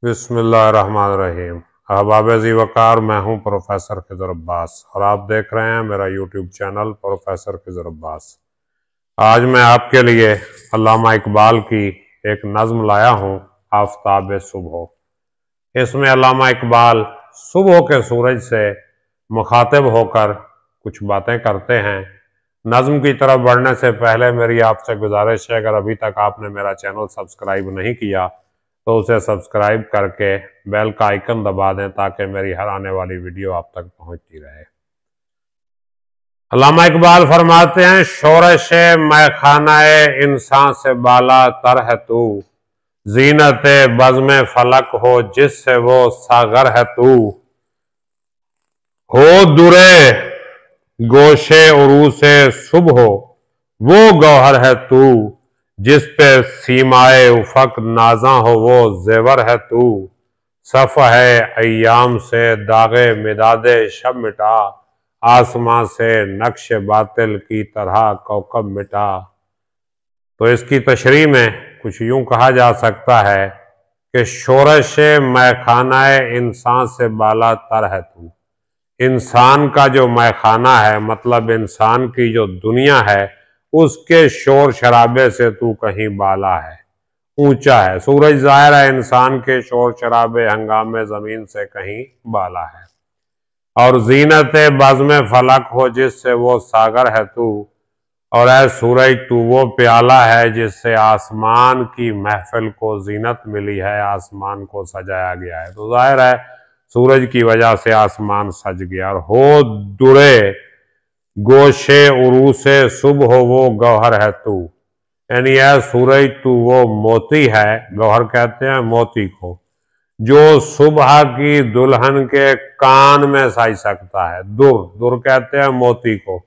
बिस्मिल्लाहिर्रहमानिर्रहीम। अहबाब ज़ी वक़ार, मैं हूँ प्रोफेसर खिज़र अब्बास और आप देख रहे हैं मेरा YouTube channel professor Khizar Abbas. आज मैं आपके लिए अल्लामा इकबाल की एक नज़्म लाया हूँ, आफ़ताब सुबह। इसमें अल्लामा इकबाल सुबह के सूरज से मुखातिब होकर कुछ बातें करते हैं। नज़्म की तरफ बढ़ने से पहले मेरी आपसे गुजारिश है, अगर अभी तक आपने मेरा चैनल सब्सक्राइब नहीं किया तो उसे सब्सक्राइब करके बेल का आइकन दबा दें ताकि मेरी हर आने वाली वीडियो आप तक पहुंचती रहे। अल्लामा इकबाल फरमाते हैं, शोरश मैखानाए इंसान से बाला तर है तू, जीनत बज़्म फलक हो जिससे वो सागर है तू, हो दुरे गोशे उरूसे सुबह वो गौहर है तू, जिस पे सीमाए उफक नाजा हो वो जेवर है तू, सफ है अय्याम से दागे मिदादे शब मिटा, आसमां से नक्श बातिल की तरह कौकब मिटा। तो इसकी तशरीह में कुछ यूं कहा जा सकता है कि शोरश मैखानाए इंसान से बाला तर है तू। इंसान का जो मैखाना है, मतलब इंसान की जो दुनिया है, उसके शोर शराबे से तू कहीं बाला है, ऊंचा है। सूरज ज़ाहिर है इंसान के शोर शराबे हंगामे ज़मीन से कहीं बाला है। और जीनत बज़्म फलक हो जिससे वो सागर है तू, और ऐ सूरज तू वो प्याला है जिससे आसमान की महफिल को जीनत मिली है, आसमान को सजाया गया है। तो जाहिर है सूरज की वजह से आसमान सज गया। और हो दुरे गोशे उरूसे सुबह हो वो गौहर है तू, यानी यह सूरज तू वो मोती है, गौहर कहते हैं मोती को, जो सुबह की दुल्हन के कान में साई सकता है। दुर कहते हैं मोती को,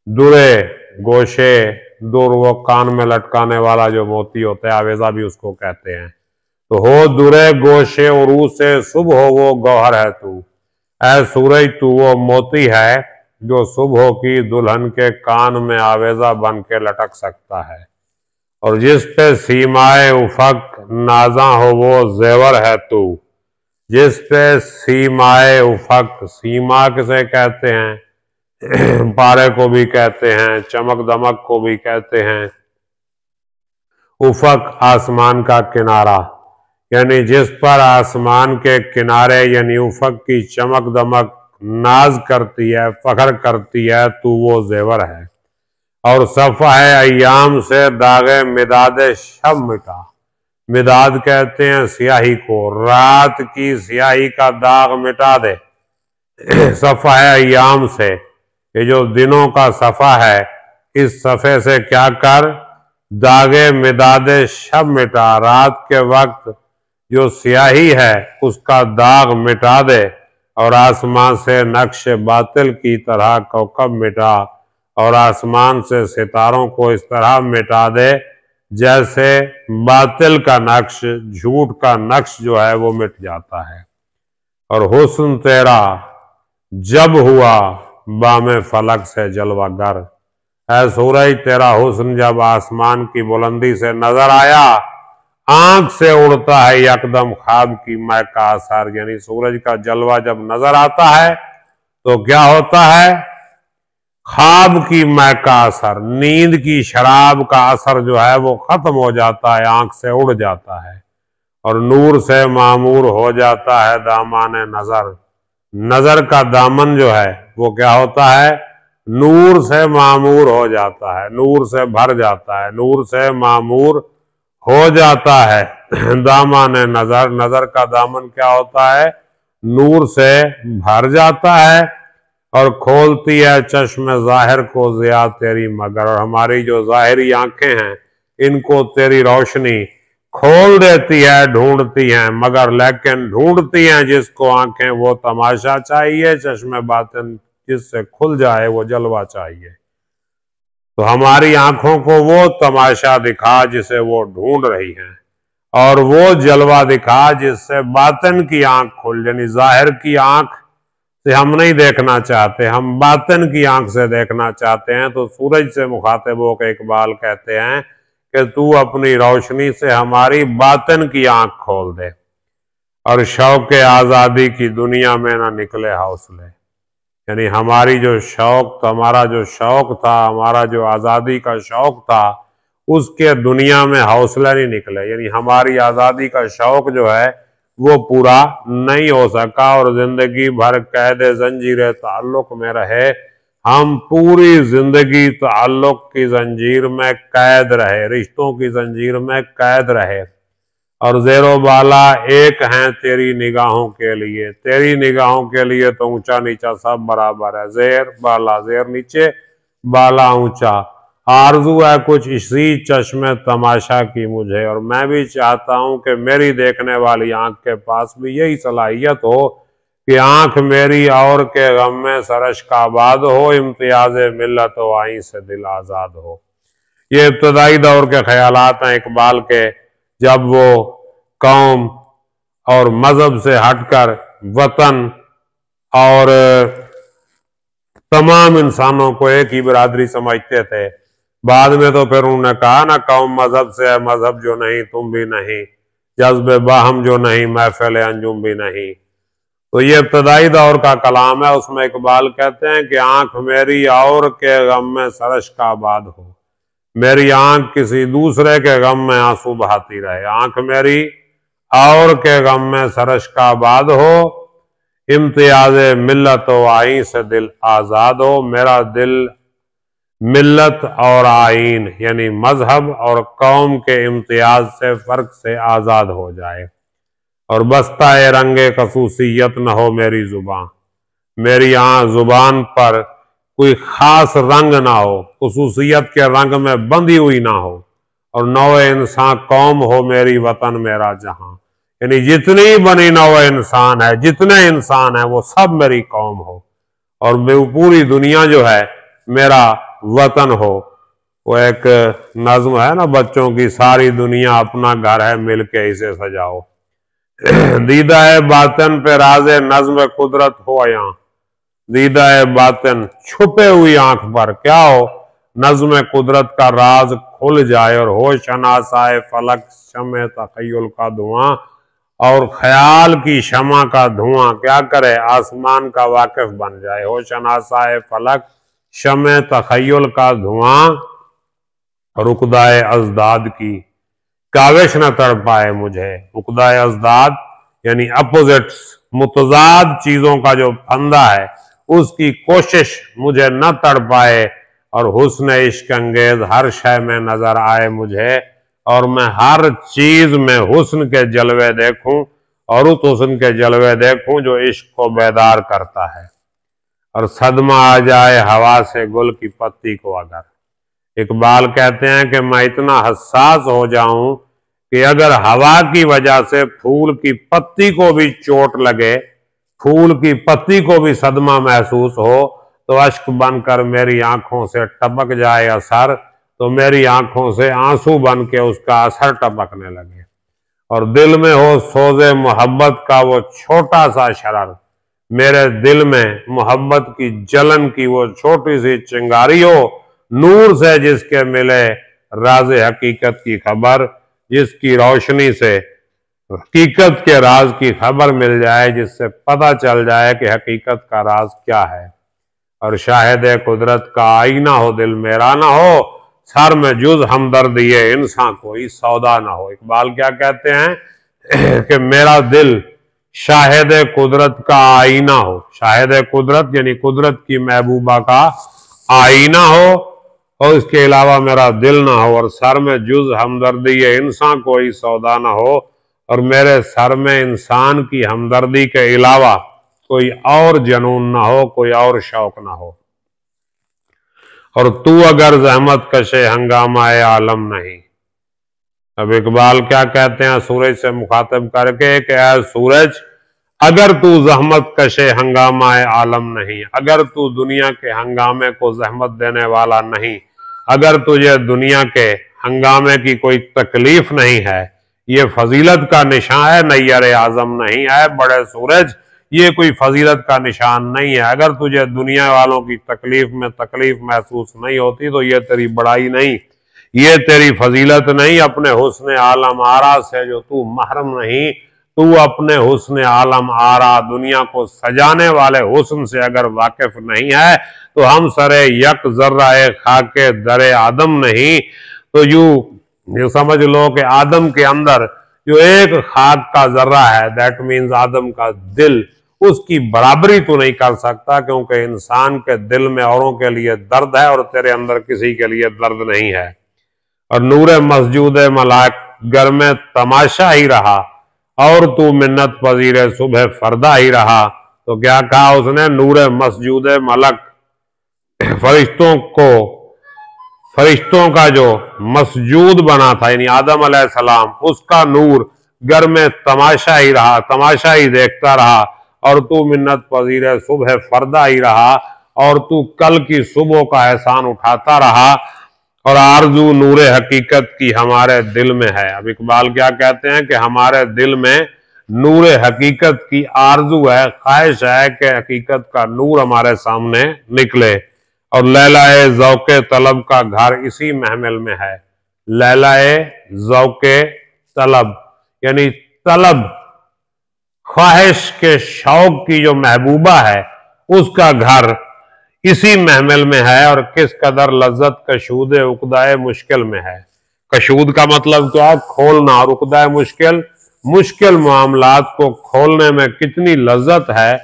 दुरे गोशे, दुर वो कान में लटकाने वाला जो मोती होता है, आवेजा भी उसको कहते हैं। तो हो दुरे गोशे उरूसे सुबह हो वो गौहर है तू, ऐ सूरज तू वो मोती है जो सुबह की दुल्हन के कान में आवेजा बन के लटक सकता है, और जिस पे सीमाए उफक नाजा हो वो जेवर है तू, जिस पे सीमाए उफक, सीमा किसे कहते हैं, पारे को भी कहते हैं, चमक दमक को भी कहते हैं, उफक आसमान का किनारा, यानी जिस पर आसमान के किनारे यानी उफक की चमक दमक नाज करती है, फख्र करती है, तू वो जेवर है। और सफ़ा है अय्याम से दागे मिदादे शब मिटा, मिदाद कहते हैं स्याही को, रात की स्याही का दाग मिटा दे। सफ़ा है अय्याम से, ये जो दिनों का सफ़ा है, इस सफ़े से क्या कर, दागे मिदादे शब मिटा, रात के वक्त जो स्याही है उसका दाग मिटा दे, और आसमान से नक्श बातिल की तरह कौकब मिटा, और आसमान से सितारों को इस तरह मिटा दे जैसे बातिल का नक्श, झूठ का नक्श जो है वो मिट जाता है। और हुस्न तेरा जब हुआ बामे फलक से जलवागर, ऐ सूरज तेरा हुस्न जब आसमान की बुलंदी से नजर आया, आंख से उड़ता है यकदम ख्वाब की मैं का असर, यानी सूरज का जलवा जब नजर आता है तो क्या होता है, ख्वाब की मैं का असर, नींद की शराब का असर जो है वो खत्म हो जाता है, आंख से उड़ जाता है, और नूर से मामूर हो जाता है दामाने नजर, नजर का दामन जो है वो क्या होता है, नूर से मामूर हो जाता है, नूर से भर जाता है, नूर से मामूर हो जाता है। दामाने नजर, नजर का दामन क्या होता है, नूर से भर जाता है, और खोलती है चश्मे जाहिर को जिया तेरी मगर, और हमारी जो जाहिरी आंखें हैं इनको तेरी रोशनी खोल देती है, ढूंढती हैं मगर, लेकिन ढूंढती हैं जिसको आंखें वो तमाशा चाहिए, चश्मे बातिन जिससे खुल जाए वो जलवा चाहिए। तो हमारी आंखों को वो तमाशा दिखा जिसे वो ढूंढ रही हैं, और वो जलवा दिखा जिससे बातिन की आंख खुल, यानी जाहिर की आंख से हम नहीं देखना चाहते, हम बातिन की आंख से देखना चाहते हैं। तो सूरज से मुखातिब होकर इकबाल कहते हैं कि तू अपनी रोशनी से हमारी बातिन की आंख खोल दे। और शौक आज़ादी की दुनिया में ना निकले हौसले। यानी हमारी जो शौक, हमारा जो शौक था, हमारा जो आज़ादी का शौक था, उसके दुनिया में हौसला नहीं निकले। यानी हमारी आज़ादी का शौक जो है वो पूरा नहीं हो सका और जिंदगी भर कैद जंजीर ताल्लुक में रहे। हम पूरी जिंदगी ताल्लुक की जंजीर में कैद रहे, रिश्तों की जंजीर में कैद रहे। और ज़ेरो बाला एक हैं तेरी निगाहों के लिए, तेरी निगाहों के लिए तो ऊंचा नीचा सब बराबर है। ज़ेर बाला, ज़ेर नीचे, बाला ऊंचा। आरजू है कुछ इसी चश्मे तमाशा की मुझे, और मैं भी चाहता हूं कि मेरी देखने वाली आंख के पास भी यही सलाहियत हो कि आंख मेरी और के गम में सरश का आबाद हो, इम्तियाज मिल्लत हो आई से दिल आज़ाद हो। ये इब्तदाई दौर के ख्यालात हैं इकबाल के, जब वो कौम और मजहब से हटकर वतन और तमाम इंसानों को एक ही बिरादरी समझते थे। बाद में तो फिर उन्होंने कहा ना, कौम मजहब से है, मजहब जो नहीं तुम भी नहीं, जज्बे बाहम जो नहीं महफिल अंजुम भी नहीं। तो ये इब्तदाई दौर का कलाम है। उसमें इकबाल कहते हैं कि आंख मेरी और के गम में सरश का आबाद हो, मेरी आंख किसी दूसरे के गम में आंसू बहाती रहे। आंख मेरी और के गम में सरश का आबाद हो, इम्तियाज मिल्लत हो आई से दिल आज़ाद हो। मेरा दिल मिल्लत और आइन यानी मजहब और कौम के इम्तियाज से, फर्क से आज़ाद हो जाए। और बस्ता रंगे खसूसियत न हो मेरी जुबान, मेरी जुबान पर कोई खास रंग ना हो, खसूसियत के रंग में बंधी हुई ना हो। और नौ इंसान कौम हो मेरी वतन मेरा जहां, यानी जितनी बनी नौ इंसान है, जितने इंसान है वो सब मेरी कौम हो, और पूरी दुनिया जो है मेरा वतन हो। वो एक नज्म है ना बच्चों की, सारी दुनिया अपना घर है मिलके इसे सजाओ। दीदा है बातन पे राज़े नज्म कुदरत हो यहाँ, दीदा है बातन छुपे हुई आंख पर क्या हो, नज्म कुदरत का राज खुल जाए। और हो शनासाए फलक शमे तखय्युल का धुआं, और ख्याल की शमा का धुआं क्या करे, आसमान का वाकिफ बन जाए। हो शनासाए फलक शमे तखय्युल का धुआं, रुकदाए अजदाद की काविश न तड़ पाए मुझे। उकदाए अजदाद यानी अपोजिट्स, मुतजाद चीजों का जो फंदा है उसकी कोशिश मुझे न तड़ पाए। और हुस्न इश्क अंगेज हर शय में नजर आए मुझे, और मैं हर चीज में हुस्न के जलवे देखूं, और उस हुस्न के जलवे देखूं जो इश्क को बेदार करता है। और सदमा आ जाए हवा से गुल की पत्ती को अगर, इकबाल कहते हैं कि मैं इतना हसास हो जाऊं कि अगर हवा की वजह से फूल की पत्ती को भी चोट लगे, फूल की पत्ती को भी सदमा महसूस हो, तो अश्क बनकर मेरी आंखों से टपक जाए असर, तो मेरी आंखों से आंसू बन के उसका असर टपकने लगे। और दिल में हो सोजे मोहब्बत का वो छोटा सा शरर, मेरे दिल में मोहब्बत की जलन की वो छोटी सी चिंगारी हो, नूर से जिसके मिले राज हकीकत की खबर, जिसकी रोशनी से हकीकत के राज की खबर मिल जाए, जिससे पता चल जाए कि हकीकत का राज क्या है। और शाहिद कुदरत का आईना हो दिल मेरा ना हो, सर में जुज हमदर्दी इंसान कोई सौदा ना हो। इकबाल क्या कहते हैं कि मेरा दिल शाहिद कुदरत का आईना हो, शाहिद कुदरत यानी कुदरत की महबूबा का आईना हो, और इसके अलावा मेरा दिल ना हो। और सर में जुज हमदर्दी इंसान कोई सौदा ना हो, और मेरे सर में इंसान की हमदर्दी के अलावा कोई और जनून ना हो, कोई और शौक ना हो। और तू अगर जहमत कशे हंगामाए आलम नहीं, अब इकबाल क्या कहते हैं सूरज से मुखातब करके कि ऐ सूरज अगर तू जहमत कशे हंगामाए आलम नहीं, अगर तू दुनिया के हंगामे को जहमत देने वाला नहीं, अगर तुझे दुनिया के हंगामे की कोई तकलीफ नहीं है, ये फजीलत का निशान है, नैयर आजम नहीं है बड़े सूरज, ये कोई फजीलत का निशान नहीं है। अगर तुझे दुनिया वालों की तकलीफ में तकलीफ महसूस नहीं होती तो ये तेरी बड़ाई नहीं, ये तेरी फजीलत नहीं। अपने हुस्न आलम आरा से जो तू महरम नहीं, तू अपने हुस्न आलम आरा, दुनिया को सजाने वाले हुस्न से अगर वाकिफ नहीं है तो हम सरे यक जर्रा खाके दरे आदम नहीं। तो यूं समझ लो कि आदम के अंदर जो एक खाक का जर्रा है, दैट मीन्स आदम का दिल, उसकी बराबरी तो नहीं कर सकता, क्योंकि इंसान के दिल में औरों के लिए दर्द है और तेरे अंदर किसी के लिए दर्द नहीं है। और नूरे मस्जूद मलाक घर में तमाशा ही रहा और तू मिन्नत पजीरे सुबह फरदा ही रहा। तो क्या कहा उसने? नूरे मस्जूद मलक, फरिश्तों का जो मस्जूद बना था यानी आदम अलैहिस्सलाम, उसका नूर घर में तमाशा ही रहा, तमाशा ही देखता रहा। और तू मिन्नत पजीरे सुबह फरदा ही रहा, और तू कल की सुबह का एहसान उठाता रहा। और आरजू नूरे हकीकत की हमारे दिल में है। अब इकबाल क्या कहते हैं कि हमारे दिल में नूरे हकीकत की आरजू है, ख्वाहिश है कि हकीकत का नूर हमारे सामने निकले। और लैलाए ज़ौक़े तलब का घर इसी महमिल में है। लैलाए ज़ौक़े तलब यानी तलब, ख्वाहिश के शौक की जो महबूबा है, उसका घर इसी महमिल में है। और किस कदर लज्जत कशूद उकदाए मुश्किल में है। कशूद का मतलब क्या है? खोलना। और उकदाए मुश्किल, मुश्किल मामलात को खोलने में कितनी लज्जत है,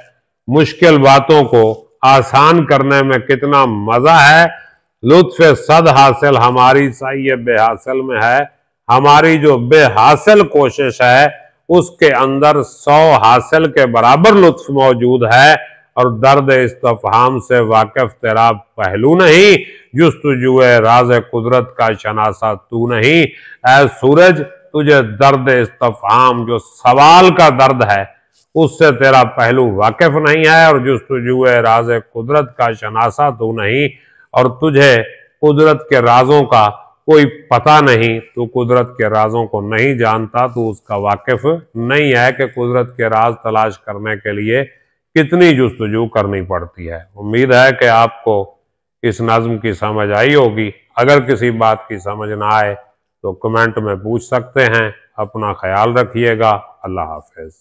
मुश्किल बातों को आसान करने में कितना मजा है। लुत्फ सद हासिल हमारी साई बेहासिल में है। हमारी जो बेहासिल कोशिश है उसके अंदर 100 हासिल के बराबर लुत्फ मौजूद है। और दर्द इस्तफहाम से वाकिफ तेरा पहलू नहीं, जुस्तजुए राज कुदरत का शनासा तू नहीं। ऐ सूरज, तुझे दर्द इस्तफहाम जो सवाल का दर्द है उससे तेरा पहलू वाकिफ नहीं है। और जुस्तजुए राज कुदरत का शनासा तू नहीं, और तुझे कुदरत के राजों का कोई पता नहीं, तू कुदरत के राजों को नहीं जानता, तू उसका वाकिफ नहीं है कि कुदरत के राज तलाश करने के लिए कितनी जुस्तजू करनी पड़ती है। उम्मीद है कि आपको इस नज़्म की समझ आई होगी। अगर किसी बात की समझ ना आए तो कमेंट में पूछ सकते हैं। अपना ख्याल रखिएगा। अल्लाह हाफ़िज़।